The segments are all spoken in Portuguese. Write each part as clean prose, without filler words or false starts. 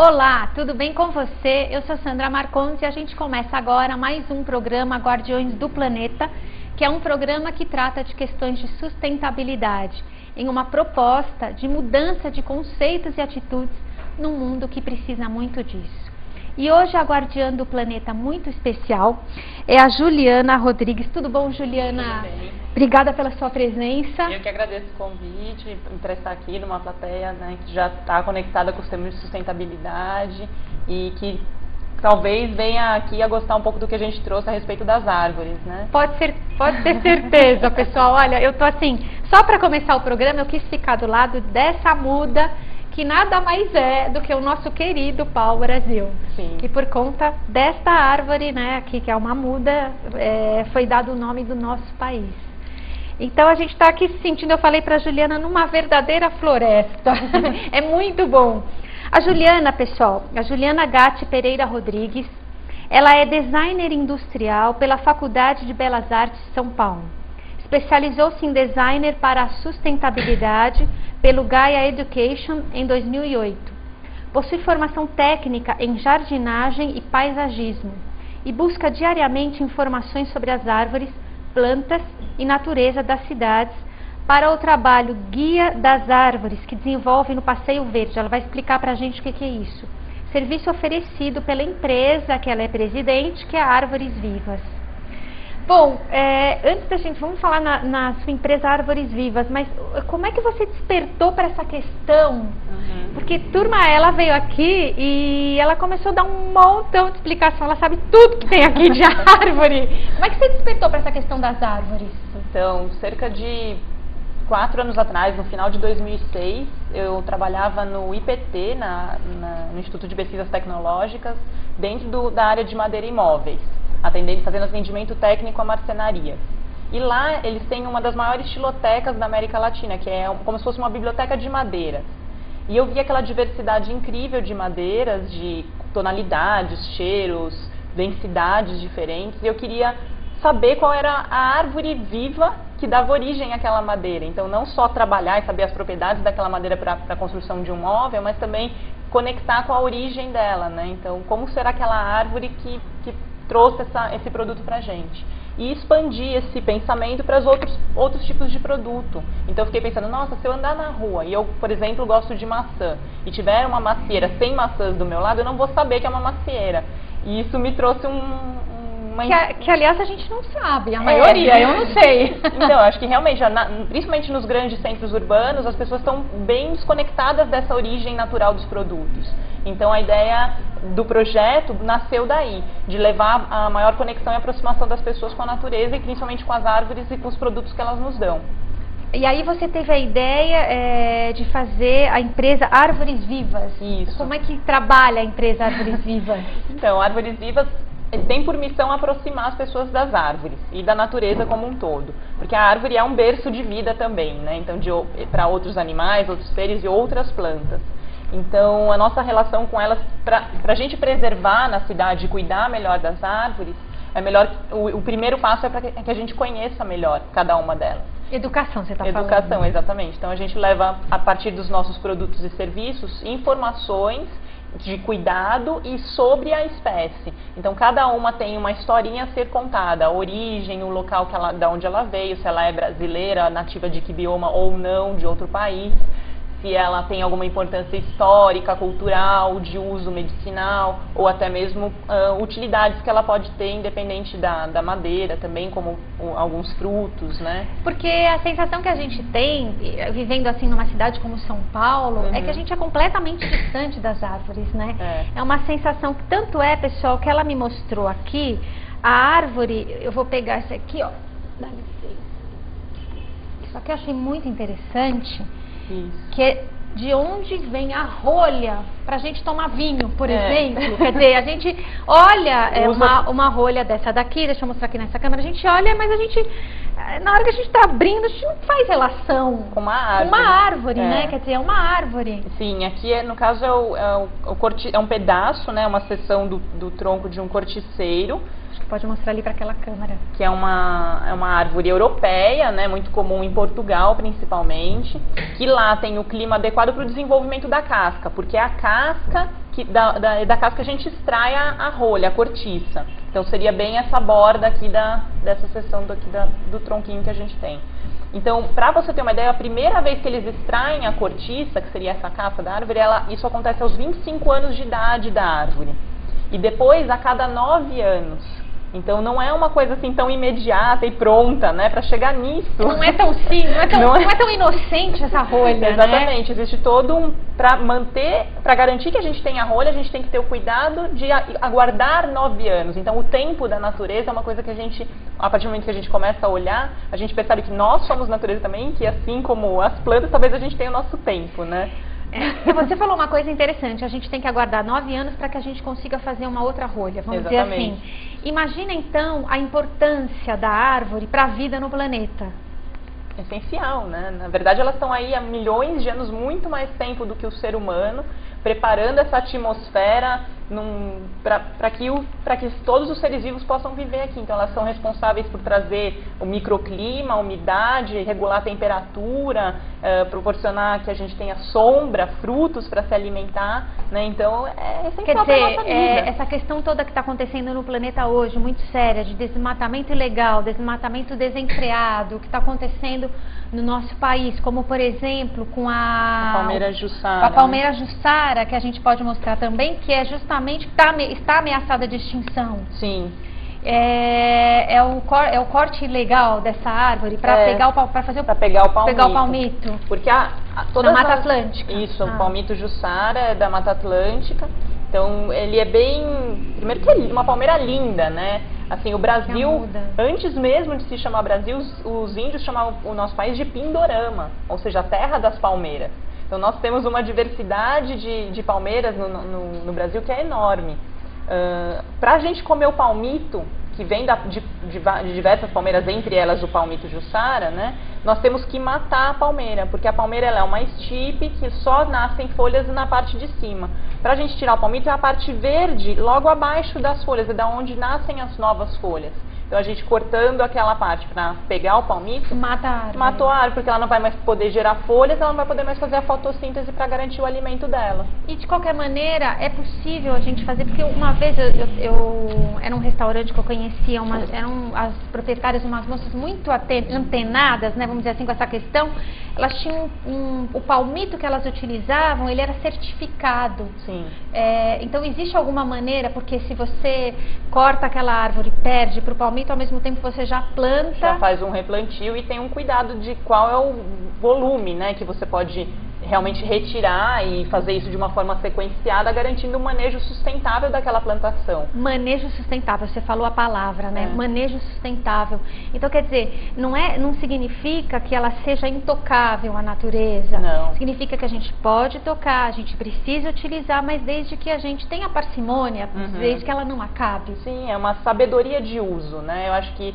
Olá, tudo bem com você? Eu sou Sandra Marcondes e a gente começa agora mais um programa Guardiões do Planeta, que é um programa que trata de questões de sustentabilidade, em uma proposta de mudança de conceitos e atitudes num mundo que precisa muito disso. E hoje a guardiã do planeta muito especial é a Juliana Rodrigues. Tudo bom, Juliana? Tudo bem. Obrigada pela sua presença. Eu que agradeço o convite, por estar aqui numa plateia, né, que já está conectada com os temas de sustentabilidade e que talvez venha aqui a gostar um pouco do que a gente trouxe a respeito das árvores, né? Pode ter certeza, pessoal. Olha, eu tô assim, só para começar o programa, eu quis ficar do lado dessa muda, que nada mais é do que o nosso querido pau-brasil. Sim. Que por conta desta árvore, né, aqui que é uma muda, foi dado o nome do nosso país. Então a gente está aqui se sentindo, eu falei para a Juliana, numa verdadeira floresta. É muito bom. A Juliana, pessoal, a Juliana Gatti Pereira Rodrigues, ela é designer industrial pela Faculdade de Belas Artes de São Paulo. Especializou-se em designer para a sustentabilidade pelo Gaia Education em 2008. Possui formação técnica em jardinagem e paisagismo e busca diariamente informações sobre as árvores, plantas e natureza das cidades para o trabalho Guia das Árvores, que desenvolve no Passeio Verde. Ela vai explicar para a gente o que é isso. Serviço oferecido pela empresa que ela é presidente, que é a Árvores Vivas. Bom, antes da gente, vamos falar na sua empresa Árvores Vivas, mas como é que você despertou para essa questão? Porque, turma, ela veio aqui e ela começou a dar um montão de explicação, ela sabe tudo que tem aqui de árvore. Como é que você despertou para essa questão das árvores? Então, cerca de 4 anos atrás, no final de 2006, eu trabalhava no IPT, no Instituto de Pesquisas Tecnológicas, dentro da área de madeira e móveis, fazendo atendimento técnico a marcenarias. E lá eles têm uma das maiores xilotecas da América Latina, que é como se fosse uma biblioteca de madeiras. E eu vi aquela diversidade incrível de madeiras, de tonalidades, cheiros, densidades diferentes, e eu queria saber qual era a árvore viva que dava origem àquela madeira. Então, não só trabalhar e saber as propriedades daquela madeira para a construção de um móvel, mas também conectar com a origem dela, né? Então, como será aquela árvore que trouxe esse produto para a gente? E expandir esse pensamento para os outros tipos de produto. Então, eu fiquei pensando, nossa, se eu andar na rua e eu, por exemplo, gosto de maçã e tiver uma macieira sem maçãs do meu lado, eu não vou saber que é uma macieira. E isso me trouxe Que aliás a gente não sabe, a maioria, eu não sei. Então, acho que realmente, principalmente nos grandes centros urbanos, as pessoas estão bem desconectadas dessa origem natural dos produtos. Então, a ideia do projeto nasceu daí, de levar a maior conexão e aproximação das pessoas com a natureza e principalmente com as árvores e com os produtos que elas nos dão. E aí você teve a ideia de fazer a empresa Árvores Vivas. Isso. Como é que trabalha a empresa Árvores Vivas? Então, Árvores Vivas tem por missão aproximar as pessoas das árvores e da natureza como um todo, porque a árvore é um berço de vida também, né? Então, para outros animais, outros seres e outras plantas. Então, a nossa relação com elas, para a gente preservar na cidade e cuidar melhor das árvores, o primeiro passo é para que a gente conheça melhor cada uma delas. Educação, você está falando. Educação, exatamente. Então, a gente leva, a partir dos nossos produtos e serviços, informações de cuidado e sobre a espécie. Então, cada uma tem uma historinha a ser contada, a origem, o local da onde ela veio, se ela é brasileira, nativa de que bioma ou não, de outro país, se ela tem alguma importância histórica, cultural, de uso medicinal, ou até mesmo utilidades que ela pode ter, independente da madeira, também como alguns frutos, né? Porque a sensação que a gente tem, vivendo assim numa cidade como São Paulo, é que a gente é completamente distante das árvores, né? É uma sensação que tanto é, pessoal, que ela me mostrou aqui, a árvore, eu vou pegar essa aqui, ó, dá licença. Isso aqui eu achei muito interessante. Isso. Que é de onde vem a rolha para a gente tomar vinho, por exemplo. Quer dizer, a gente olha uma rolha dessa daqui, deixa eu mostrar aqui nessa câmera, a gente olha, mas a gente, na hora que a gente está abrindo, a gente não faz relação com uma árvore. Uma árvore, né? Quer dizer, é uma árvore. Sim, aqui no caso é um pedaço, né? Uma seção do tronco de um corticeiro. Pode mostrar ali para aquela câmera. Que é uma árvore europeia, né, muito comum em Portugal principalmente, que lá tem o clima adequado para o desenvolvimento da casca, porque a casca da casca que a gente extrai a rolha, a cortiça. Então seria bem essa borda aqui dessa seção do tronquinho que a gente tem. Então, para você ter uma ideia, a primeira vez que eles extraem a cortiça, que seria essa casca da árvore, isso acontece aos 25 anos de idade da árvore. E depois, a cada 9 anos. Então, não é uma coisa assim tão imediata e pronta, né? Para chegar nisso. Não é tão simples, não é tão inocente essa rolha, Exatamente. Né? Existe todo para garantir que a gente tenha a rolha, a gente tem que ter o cuidado de aguardar 9 anos. Então, o tempo da natureza é uma coisa que a partir do momento que a gente começa a olhar, a gente percebe que nós somos natureza também, que assim como as plantas, talvez a gente tenha o nosso tempo, né? Você falou uma coisa interessante, a gente tem que aguardar 9 anos para que a gente consiga fazer uma outra rolha, vamos Exatamente. dizer assim. Imagina então a importância da árvore para a vida no planeta. Essencial, né? Na verdade, elas estão aí há milhões de anos, muito mais tempo do que o ser humano, preparando essa atmosfera para que todos os seres vivos possam viver aqui. Então, elas são responsáveis por trazer o microclima, a umidade, regular a temperatura, proporcionar que a gente tenha sombra, frutos para se alimentar, né? Então, é essencial para a nossa vida. Essa questão toda que está acontecendo no planeta hoje, muito séria, de desmatamento ilegal, desmatamento desenfreado, que está acontecendo no nosso país, como por exemplo com a palmeira jussara. A palmeira jussara, que a gente pode mostrar também, que é justamente está ameaçada de extinção. Sim. É o corte ilegal dessa árvore para pegar o palmito. Porque toda a Mata Atlântica. Isso, o palmito jussara é da Mata Atlântica. Então, ele é bem... Primeiro que é uma palmeira linda, né? Assim, o Brasil, antes mesmo de se chamar Brasil, os índios chamavam o nosso país de Pindorama, ou seja, a terra das palmeiras. Então, nós temos uma diversidade de palmeiras no Brasil que é enorme. Para a gente comer o palmito, que vem de diversas palmeiras, entre elas o palmito jussara, né? Nós temos que matar a palmeira, porque a palmeira ela é uma estipe que só nascem folhas na parte de cima. Para a gente tirar o palmito é a parte verde, logo abaixo das folhas, é da onde nascem as novas folhas. Então a gente cortando aquela parte para pegar o palmito, matou a árvore, porque ela não vai mais poder gerar folhas, ela não vai poder mais fazer a fotossíntese para garantir o alimento dela. E de qualquer maneira é possível a gente fazer, porque uma vez eu era um restaurante que eu conhecia, eram as proprietárias, umas moças muito antenadas, né, vamos dizer assim, com essa questão. Elas tinham o palmito que elas utilizavam, ele era certificado. Sim. Então existe alguma maneira, porque se você corta aquela árvore, perde para o palmito, ao mesmo tempo você já planta. Já faz um replantio e tem um cuidado de qual é o volume, né, que você pode realmente retirar e fazer isso de uma forma sequenciada, garantindo um manejo sustentável daquela plantação. Manejo sustentável, você falou a palavra, né? Manejo sustentável. Então, quer dizer, não significa que ela seja intocável à natureza. Não. Significa que a gente pode tocar, a gente precisa utilizar, mas desde que a gente tenha parcimônia, desde que ela não acabe. Sim, é uma sabedoria de uso, né? Eu acho que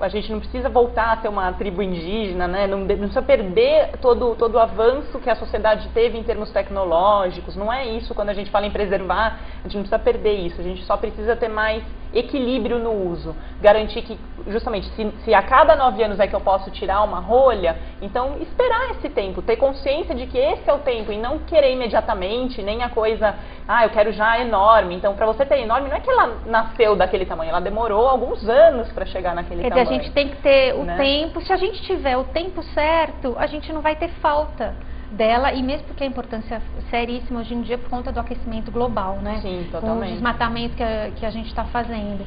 a gente não precisa voltar a ser uma tribo indígena, né? Não precisa perder todo o avanço que a sociedade teve em termos tecnológicos. Não é isso, quando a gente fala em preservar, a gente não precisa perder isso, a gente só precisa ter mais equilíbrio no uso, garantir que justamente se a cada 9 anos é que eu posso tirar uma rolha, então esperar esse tempo, ter consciência de que esse é o tempo e não querer imediatamente, nem a coisa, eu quero já enorme. Então, para você ter enorme, não é que ela nasceu daquele tamanho, ela demorou alguns anos para chegar naquele tamanho. Quer dizer, a gente tem que ter o tempo, se a gente tiver o tempo certo, a gente não vai ter falta dela, e mesmo porque a importância seríssima hoje em dia por conta do aquecimento global, né? Sim, totalmente. Com o desmatamento que a gente está fazendo.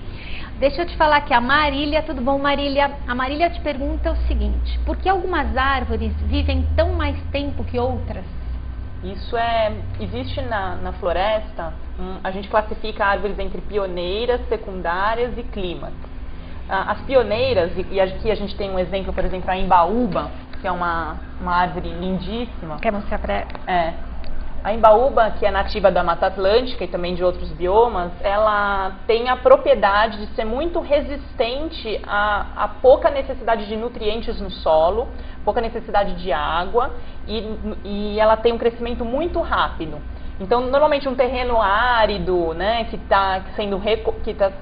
Deixa eu te falar aqui, a Marília, tudo bom, Marília? A Marília te pergunta o seguinte: por que algumas árvores vivem tão mais tempo que outras? Isso existe na floresta, a gente classifica árvores entre pioneiras, secundárias e climas. As pioneiras, e aqui a gente tem um exemplo, por exemplo, a embaúba, que é uma árvore lindíssima. Quer mostrar para ela? A embaúba, que é nativa da Mata Atlântica e também de outros biomas, ela tem a propriedade de ser muito resistente a pouca necessidade de nutrientes no solo, pouca necessidade de água, e ela tem um crescimento muito rápido. Então, normalmente um terreno árido, né, que está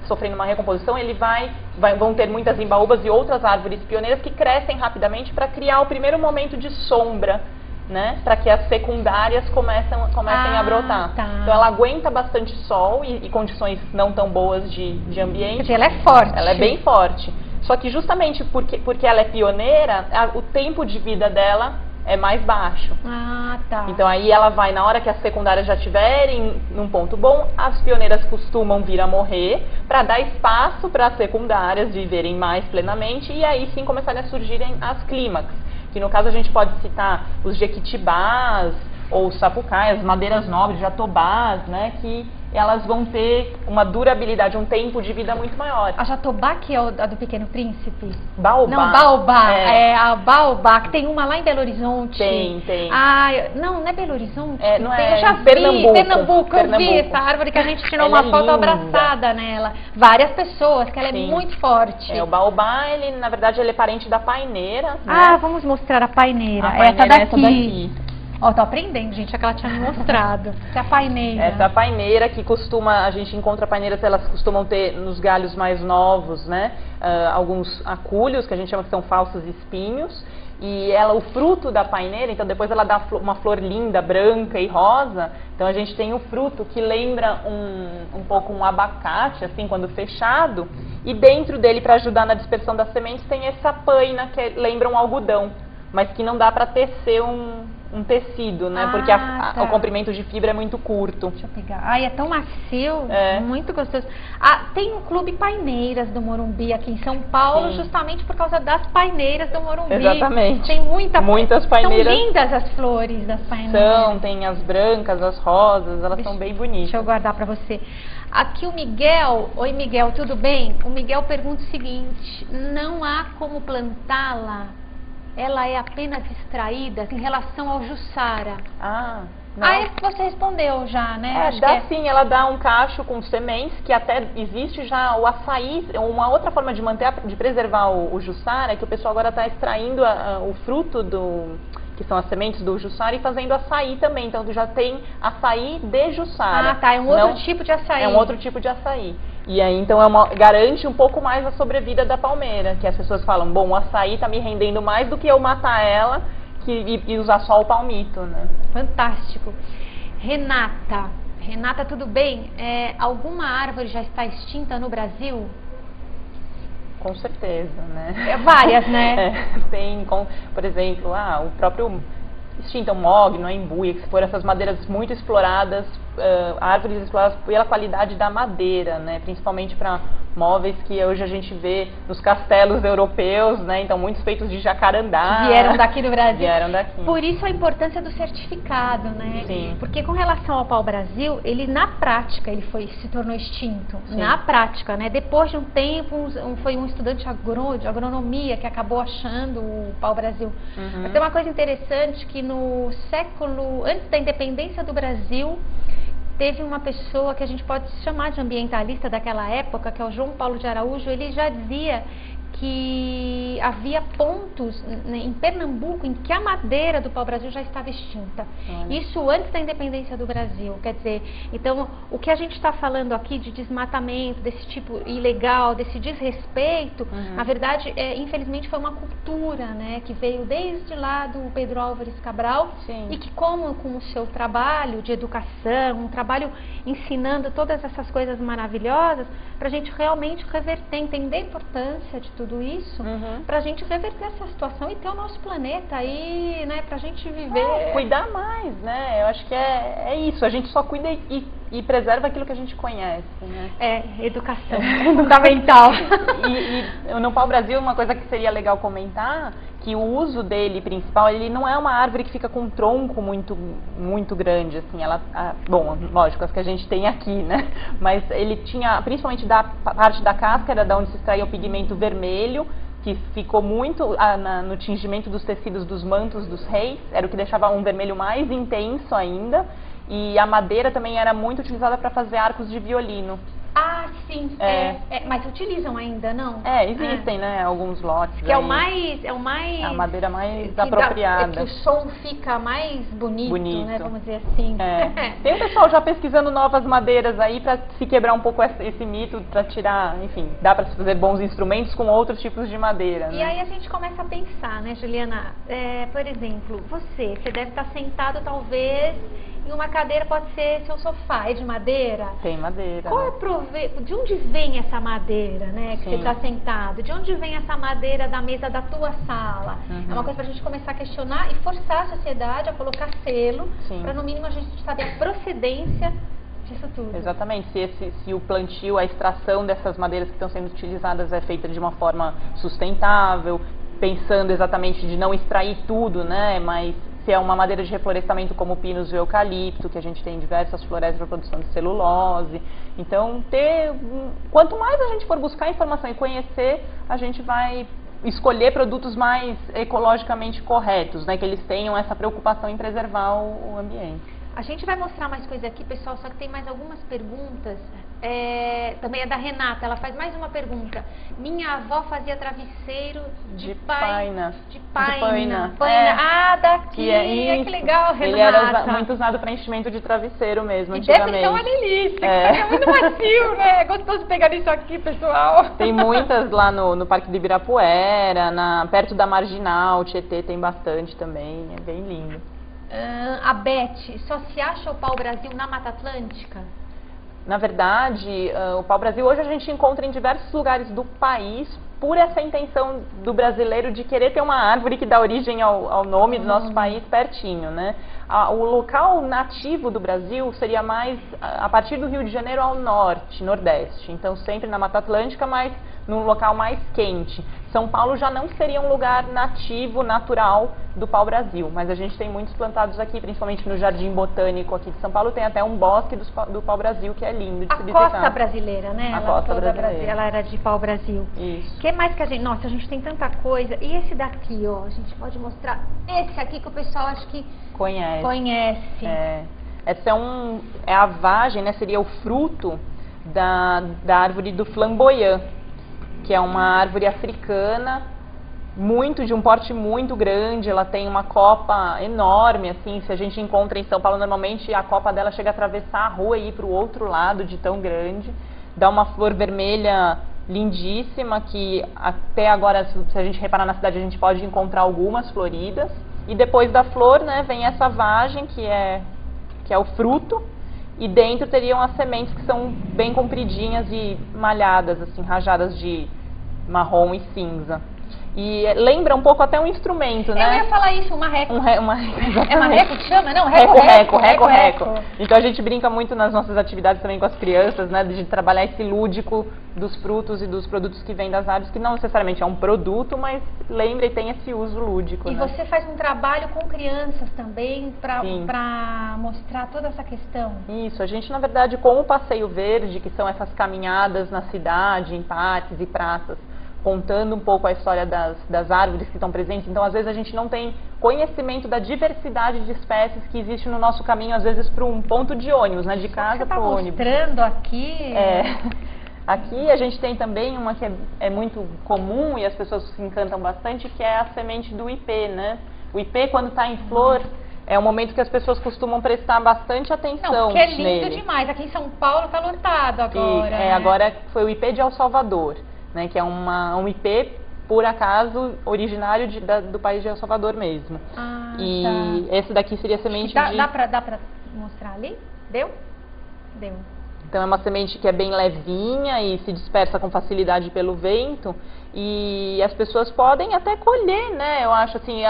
sofrendo uma recomposição, vão ter muitas embaúbas e outras árvores pioneiras que crescem rapidamente para criar o primeiro momento de sombra né, para que as secundárias comecem a brotar. Tá. Então ela aguenta bastante sol e condições não tão boas de ambiente. Porque ela é forte. Ela é bem forte. Só que justamente porque ela é pioneira, o tempo de vida dela é mais baixo. Ah, tá. Então aí ela vai, na hora que as secundárias já estiverem num ponto bom, as pioneiras costumam vir a morrer para dar espaço para as secundárias viverem mais plenamente e aí sim começarem a surgirem as clímax. Que no caso a gente pode citar os jequitibás ou os sapucais, as madeiras nobres, jatobás, né, que elas vão ter uma durabilidade, um tempo de vida muito maior. A jatobá, que é a do Pequeno Príncipe? Baobá. Não, baobá. É a baobá, que tem uma lá em Belo Horizonte. Tem. Ah, não é Belo Horizonte? Não tem, é, eu já Pernambuco. Eu vi essa árvore que a gente tirou uma foto abraçada nela. Várias pessoas, que ela é muito forte. O baobá, na verdade, ele é parente da paineira. Né? Ah, vamos mostrar a paineira. Essa daqui. Ó, tô aprendendo, gente, é que ela tinha me mostrado. Essa é a paineira. Essa é a paineira que a gente encontra paineiras, elas costumam ter nos galhos mais novos, né? Alguns acúlios, que a gente chama que são falsos espinhos. E o fruto da paineira, então depois ela dá uma flor linda, branca e rosa. Então a gente tem o fruto que lembra um pouco um abacate, assim, quando fechado. E dentro dele, para ajudar na dispersão das sementes, tem essa paina que lembra um algodão, mas que não dá para tecer um tecido, né? Porque o comprimento de fibra é muito curto. Deixa eu pegar. Ai, é tão macio, muito gostoso. Tem um clube Paineiras do Morumbi aqui em São Paulo, justamente por causa das paineiras do Morumbi. Exatamente. Tem muitas paineiras. São lindas as flores das paineiras. Tem as brancas, as rosas, elas são bem bonitas. Deixa eu guardar para você. Aqui o Miguel, oi Miguel, tudo bem? O Miguel pergunta o seguinte, não há como plantá-la? Ela é apenas extraída em relação ao Jussara. Você respondeu já, né? Sim, ela dá um cacho com sementes, que até existe já o açaí, uma outra forma de de preservar o Jussara, é que o pessoal agora está extraindo o fruto que são as sementes do Jussara e fazendo açaí também. Então já tem açaí de Jussara. É um outro tipo de açaí. É um outro tipo de açaí. E aí, então, garante um pouco mais a sobrevida da palmeira, que as pessoas falam, bom, o açaí está me rendendo mais do que eu matar ela e usar só o palmito, né? Fantástico. Renata, tudo bem? Alguma árvore já está extinta no Brasil? Com certeza, né? Várias, né? Tem, por exemplo, o próprio extinta, o mogno, a embuia, que foram essas madeiras muito exploradas, árvores exploradas pela qualidade da madeira, né? Principalmente para móveis que hoje a gente vê nos castelos europeus, né? Então muitos feitos de jacarandá. Vieram daqui do Brasil. Vieram daqui. Por isso a importância do certificado, né? Sim. Porque com relação ao pau-brasil, ele na prática se tornou extinto. Sim. Na prática, né? Depois de um tempo, foi um estudante de agronomia que acabou achando o pau-brasil. Mas tem uma coisa interessante que no século, antes da independência do Brasil, teve uma pessoa que a gente pode chamar de ambientalista daquela época, que é o João Paulo de Araújo. Ele já dizia que havia pontos em Pernambuco em que a madeira do pau-brasil já estava extinta. Isso antes da independência do Brasil. Quer dizer, então, o que a gente está falando aqui de desmatamento, desse tipo ilegal, desse desrespeito, na verdade, infelizmente foi uma cultura, né, que veio desde lá do Pedro Álvares Cabral. Sim. E que com o seu trabalho de educação, um trabalho ensinando todas essas coisas maravilhosas, para a gente realmente reverter, entender a importância de tudo isso, para a gente reverter essa situação e ter o nosso planeta aí, né, para a gente viver. Cuidar mais, né? Eu acho que é isso. A gente só cuida e preserva aquilo que a gente conhece, né? Educação fundamental. E no pau-brasil, uma coisa que seria legal comentar, que o uso dele principal, ele não é uma árvore que fica com um tronco muito, muito grande, assim, bom, lógico, as que a gente tem aqui, né, mas ele tinha, principalmente da parte da casca, era da onde se extraía o pigmento vermelho, que ficou muito no tingimento dos tecidos dos mantos dos reis, era o que deixava um vermelho mais intenso ainda, e a madeira também era muito utilizada para fazer arcos de violino. Ah, sim, mas utilizam ainda, não? Existem, né, alguns lotes. Que é o mais... a madeira mais apropriada. Que o som fica mais bonito, né, vamos dizer assim. Tem um pessoal já pesquisando novas madeiras aí para se quebrar um pouco esse mito, para tirar, enfim, dá para se fazer bons instrumentos com outros tipos de madeira, né? E aí a gente começa a pensar, né, Juliana, por exemplo, você deve estar sentado talvez em uma cadeira, pode ser seu sofá, é de madeira? Tem madeira. Qual é de onde vem essa madeira, né, que você está sentado? De onde vem essa madeira da mesa da tua sala? É uma coisa para a gente começar a questionar e forçar a sociedade a colocar selo, para no mínimo a gente saber a procedência disso tudo. Exatamente, se o plantio, a extração dessas madeiras que estão sendo utilizadas é feita de uma forma sustentável, pensando exatamente de não extrair tudo, né, mas se é uma madeira de reflorestamento como o pinus e o eucalipto, que a gente tem diversas florestas para produção de celulose. Então, quanto mais a gente for buscar informação e conhecer, a gente vai escolher produtos mais ecologicamente corretos, né, que eles tenham essa preocupação em preservar o ambiente. A gente vai mostrar mais coisa aqui, pessoal, só que tem mais algumas perguntas. Também é da Renata, ela faz mais uma pergunta. Minha avó fazia travesseiro de paina. Daqui, que legal, Renata. Ele era muito usado para enchimento de travesseiro mesmo, antigamente. Deve ser uma delícia, é muito macio, né? É gostoso pegar isso aqui, pessoal. Tem muitas lá no Parque do Ibirapuera, perto da Marginal, Tietê tem bastante também, é bem lindo. A Beth, só se acha o pau-brasil na Mata Atlântica? Na verdade, o pau-brasil hoje a gente encontra em diversos lugares do país por essa intenção do brasileiro de querer ter uma árvore que dá origem ao nome do nosso país pertinho, né? O local nativo do Brasil seria mais a partir do Rio de Janeiro ao norte, nordeste. Então sempre na Mata Atlântica, mas num local mais quente. São Paulo já não seria um lugar nativo, natural do pau-brasil, mas a gente tem muitos plantados aqui, principalmente no Jardim Botânico aqui de São Paulo, tem até um bosque do pau-brasil que é lindo de se visitar. A costa brasileira, né? A costa brasileira. Ela era de pau-brasil. Isso. O que mais que a gente... Nossa, a gente tem tanta coisa. E esse daqui, ó, a gente pode mostrar. Esse aqui que o pessoal acho que conhece. Essa é a vagem, né? Seria o fruto da árvore do flamboyant, que é uma árvore africana, de um porte muito grande. Ela tem uma copa enorme, assim, se a gente encontra em São Paulo, normalmente a copa dela chega a atravessar a rua e ir para o outro lado de tão grande. Dá uma flor vermelha lindíssima, que até agora, se a gente reparar na cidade, a gente pode encontrar algumas floridas. E depois da flor, né, vem essa vagem, que é o fruto. E dentro teriam as sementes que são bem compridinhas e malhadas, assim, rajadas de marrom e cinza. E lembra um pouco até um instrumento, né? Eu ia falar isso, uma reco. É marreco que chama? Não, reco. Então a gente brinca muito nas nossas atividades também com as crianças, né? De trabalhar esse lúdico dos frutos e dos produtos que vêm das árvores, que não necessariamente é um produto, mas lembra e tem esse uso lúdico. E né? você faz um trabalho com crianças também para mostrar toda essa questão? Isso, a gente na verdade com o Passeio Verde, que são essas caminhadas na cidade, em parques e praças, contando um pouco a história das árvores que estão presentes. Então, às vezes, a gente não tem conhecimento da diversidade de espécies que existe no nosso caminho, às vezes, para um ponto de ônibus, né? De casa para o ônibus. Você está mostrando aqui... Aqui a gente tem também uma que é muito comum e as pessoas se encantam bastante, que é a semente do ipê, né? O ipê, quando está em flor, é um momento que as pessoas costumam prestar bastante atenção nele. Não, porque é lindo demais. Aqui em São Paulo está lotado agora. E, agora foi o ipê de El Salvador, né, que é um ipê, por acaso, originário do país de El Salvador mesmo. Esse daqui seria semente de... Dá pra mostrar ali? Deu? Deu. Então é uma semente que é bem levinha e se dispersa com facilidade pelo vento. E as pessoas podem até colher, né? Eu acho assim,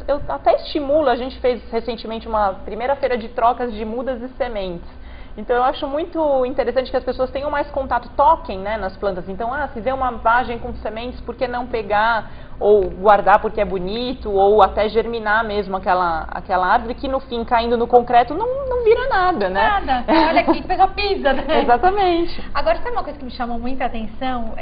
eu até estimulo, a gente fez recentemente uma primeira feira de trocas de mudas e sementes. Então eu acho muito interessante que as pessoas tenham mais contato, toquem, né, nas plantas. Então, se vê uma vagem com sementes, por que não pegar ou guardar porque é bonito, ou até germinar mesmo aquela árvore que no fim, caindo no concreto, não vira nada, né? Nada, olha aqui, o pessoal pisa, né? Exatamente. Agora, sabe uma coisa que me chamou muita atenção?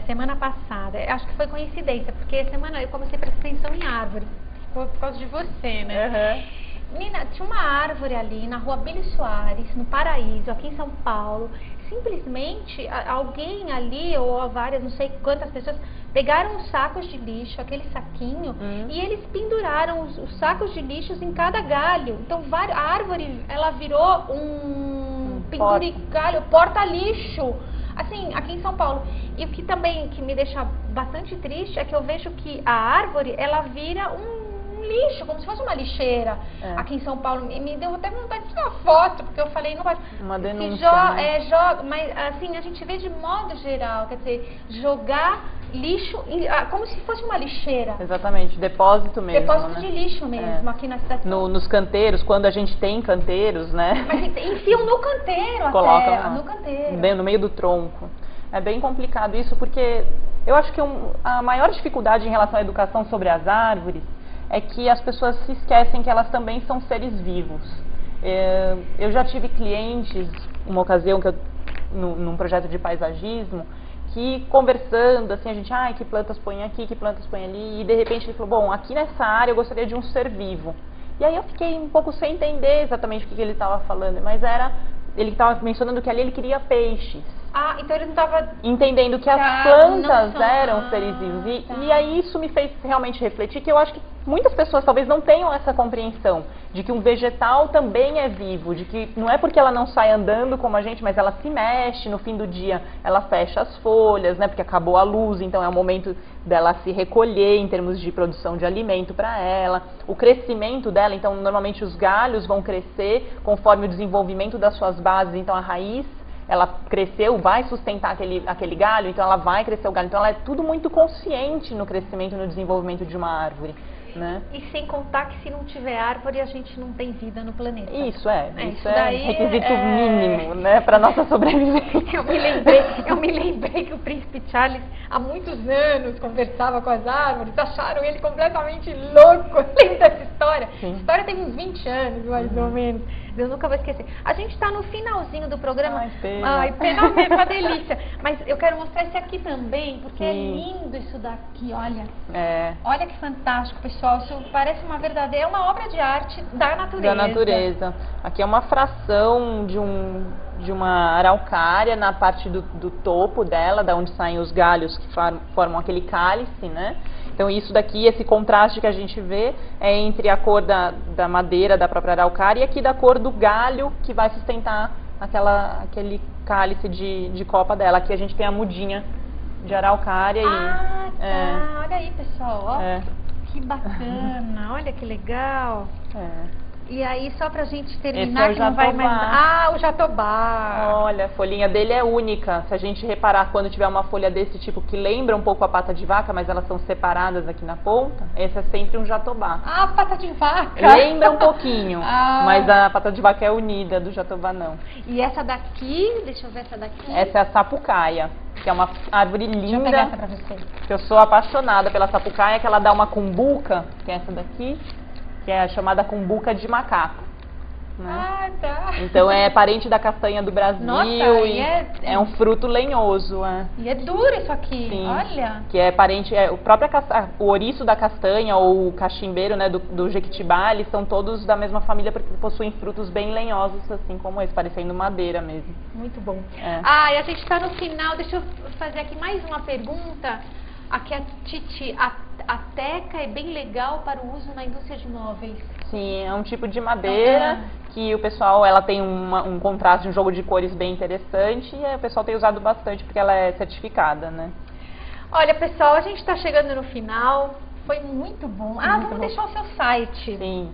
Semana passada, acho que foi coincidência, porque semana eu comecei a prestar atenção em árvore, por causa de você, né? Menina, tinha uma árvore ali na rua Bílio Soares, no Paraíso, aqui em São Paulo. Simplesmente alguém ali, ou várias, não sei quantas pessoas, pegaram os sacos de lixo, aquele saquinho, e eles penduraram os sacos de lixos em cada galho. Então a árvore, ela virou um penduricalho, porta-lixo, assim, aqui em São Paulo. E o que também que me deixa bastante triste é que eu vejo que a árvore, ela vira um lixo, como se fosse uma lixeira aqui em São Paulo. E me deu até vontade de tirar foto, porque eu falei, não vai... Uma denúncia, né? Joga, mas assim, a gente vê de modo geral, quer dizer, jogar lixo como se fosse uma lixeira. Exatamente, depósito mesmo. Depósito, né? de lixo mesmo, aqui na cidade. Nos canteiros, quando a gente tem canteiros, né? Mas enfiam no canteiro Colocam no canteiro. Bem no meio do tronco. É bem complicado isso, porque eu acho que a maior dificuldade em relação à educação sobre as árvores é que as pessoas se esquecem que elas também são seres vivos. Eu já tive clientes, uma ocasião num projeto de paisagismo, que conversando, assim, a gente, que plantas põe aqui, que plantas põe ali, e de repente ele falou, bom, aqui nessa área eu gostaria de um ser vivo. E aí eu fiquei um pouco sem entender exatamente o que ele estava falando, mas ele estava mencionando que ali ele queria peixes. Então ele não estava entendendo que as plantas eram seres vivos. E aí isso me fez realmente refletir que eu acho que muitas pessoas talvez não tenham essa compreensão de que um vegetal também é vivo, de que não é porque ela não sai andando como a gente, mas ela se mexe no fim do dia, ela fecha as folhas, né, porque acabou a luz, então é o momento dela se recolher em termos de produção de alimento para ela. O crescimento dela, então normalmente os galhos vão crescer conforme o desenvolvimento das suas bases, então a raiz ela cresceu, vai sustentar aquele galho, então ela vai crescer o galho. Então ela é tudo muito consciente no crescimento e no desenvolvimento de uma árvore, né? E sem contar que se não tiver árvore, a gente não tem vida no planeta. Isso é requisito mínimo, né, para nossa sobrevivência. Eu me lembrei que o príncipe Charles, há muitos anos, conversava com as árvores, acharam ele completamente louco. Eu lembro dessa história. Sim. A história tem uns 20 anos, mais ou menos. Eu nunca vou esquecer. A gente está no finalzinho do programa. Pena mesmo, uma delícia. Mas eu quero mostrar esse aqui também, porque é lindo isso daqui, olha. Olha que fantástico, pessoal. Isso parece uma verdadeira, uma obra de arte da natureza. Da natureza. Aqui é uma fração de uma araucária na parte do topo dela, da onde saem os galhos que formam aquele cálice, né? Então isso daqui, esse contraste que a gente vê é entre a cor da madeira da própria araucária e aqui da cor do galho que vai sustentar aquele cálice de copa dela. Aqui a gente tem a mudinha de araucária. Olha aí, pessoal, ó. Que bacana, olha que legal. E aí, só pra gente terminar, esse é o que não vai mais... o jatobá. Olha, a folhinha dele é única. Se a gente reparar quando tiver uma folha desse tipo que lembra um pouco a pata de vaca, mas elas são separadas aqui na ponta, esse é sempre um jatobá. Pata de vaca. Lembra um pouquinho, mas a pata de vaca é unida, do jatobá não. E essa daqui, deixa eu ver essa daqui. Essa é a sapucaia, que é uma árvore linda. Deixa eu pegar essa pra você. Eu sou apaixonada pela sapucaia, que ela dá uma cumbuca, que é essa daqui, que é a chamada cumbuca de macaco. Né? Então é parente da castanha do Brasil. Nossa, e é um fruto lenhoso. E é duro isso aqui, sim, olha. Que é parente, o ouriço da castanha ou o cachimbeiro, né, do jequitibá, eles são todos da mesma família porque possuem frutos bem lenhosos, assim como esse, parecendo madeira mesmo. Muito bom. E a gente está no final, deixa eu fazer aqui mais uma pergunta. Aqui a Titi, a teca é bem legal para o uso na indústria de móveis. Sim, é um tipo de madeira que o pessoal, ela tem um contraste, um jogo de cores bem interessante e o pessoal tem usado bastante porque ela é certificada, né? Olha, pessoal, a gente está chegando no final. Foi muito bom. Vamos deixar o seu site. Sim.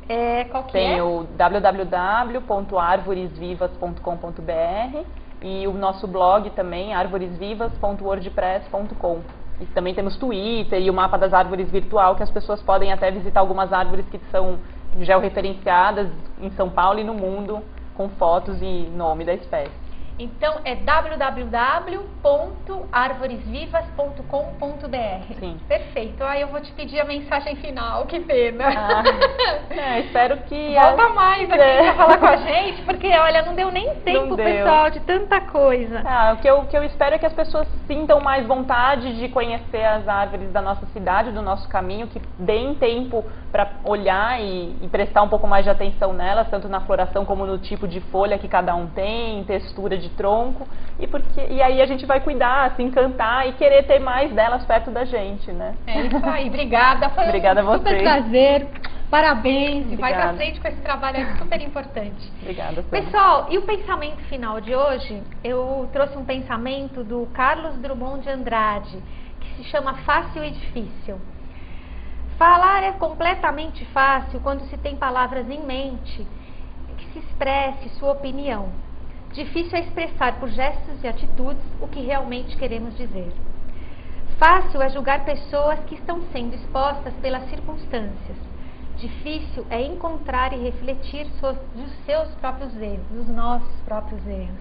Qual que é? Tem o www.arvoresvivas.com.br e o nosso blog também, arvoresvivas.wordpress.com. E também temos Twitter e o mapa das árvores virtual, que as pessoas podem até visitar algumas árvores que são georreferenciadas em São Paulo e no mundo, com fotos e nome da espécie. Então é www.arvoresvivas.com.br. Sim. Perfeito. Aí eu vou te pedir a mensagem final, que pena. Espero que... Volta mais aqui pra falar com a gente, porque olha, não deu nem tempo, pessoal, de tanta coisa. O que eu espero é que as pessoas sintam mais vontade de conhecer as árvores da nossa cidade, do nosso caminho, que deem tempo para olhar e prestar um pouco mais de atenção nelas, tanto na floração como no tipo de folha que cada um tem, textura de tronco, e aí a gente vai cuidar, se encantar e querer ter mais delas perto da gente, né? É isso aí, obrigada. Foi Obrigada um super prazer. Parabéns, Obrigada. E vai pra frente com esse trabalho, é super importante. Obrigada, Sandra. Pessoal, e o pensamento final de hoje? Eu trouxe um pensamento do Carlos Drummond de Andrade, que se chama Fácil e Difícil. Falar é completamente fácil quando se tem palavras em mente, que se expresse sua opinião. Difícil é expressar por gestos e atitudes o que realmente queremos dizer. Fácil é julgar pessoas que estão sendo expostas pelas circunstâncias. Difícil é encontrar e refletir os seus próprios erros, os nossos próprios erros.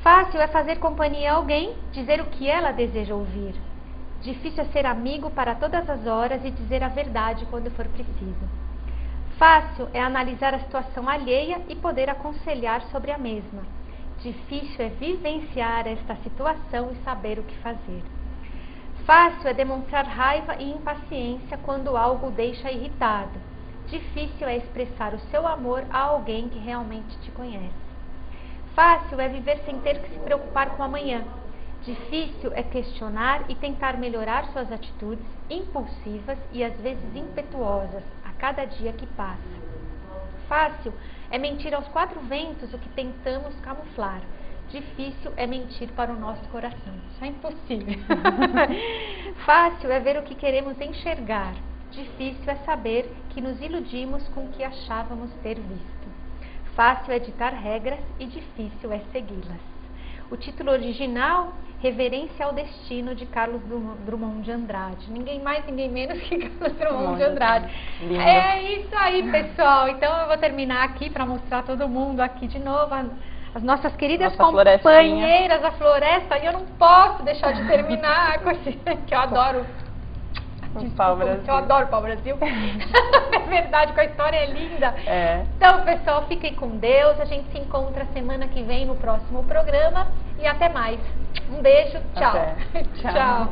Fácil é fazer companhia a alguém, dizer o que ela deseja ouvir. Difícil é ser amigo para todas as horas e dizer a verdade quando for preciso. Fácil é analisar a situação alheia e poder aconselhar sobre a mesma. Difícil é vivenciar esta situação e saber o que fazer. Fácil é demonstrar raiva e impaciência quando algo o deixa irritado. Difícil é expressar o seu amor a alguém que realmente te conhece. Fácil é viver sem ter que se preocupar com amanhã. Difícil é questionar e tentar melhorar suas atitudes impulsivas e às vezes impetuosas a cada dia que passa. Fácil é mentir aos quatro ventos o que tentamos camuflar. Difícil é mentir para o nosso coração. Isso é impossível. Fácil é ver o que queremos enxergar. Difícil é saber que nos iludimos com o que achávamos ter visto. Fácil é ditar regras e difícil é segui-las. O título original, Reverência ao Destino, de Carlos Drummond de Andrade. Ninguém mais, ninguém menos que Carlos Drummond de Andrade. Lindo. É isso aí, pessoal. Então eu vou terminar aqui para mostrar todo mundo aqui de novo as nossas queridas companheiras da floresta. E eu não posso deixar de terminar com esse que eu adoro. Eu adoro o Pau Brasil. É verdade, com a história é linda. Então, pessoal, fiquem com Deus. A gente se encontra semana que vem no próximo programa. E até mais. Um beijo. Tchau. Tchau.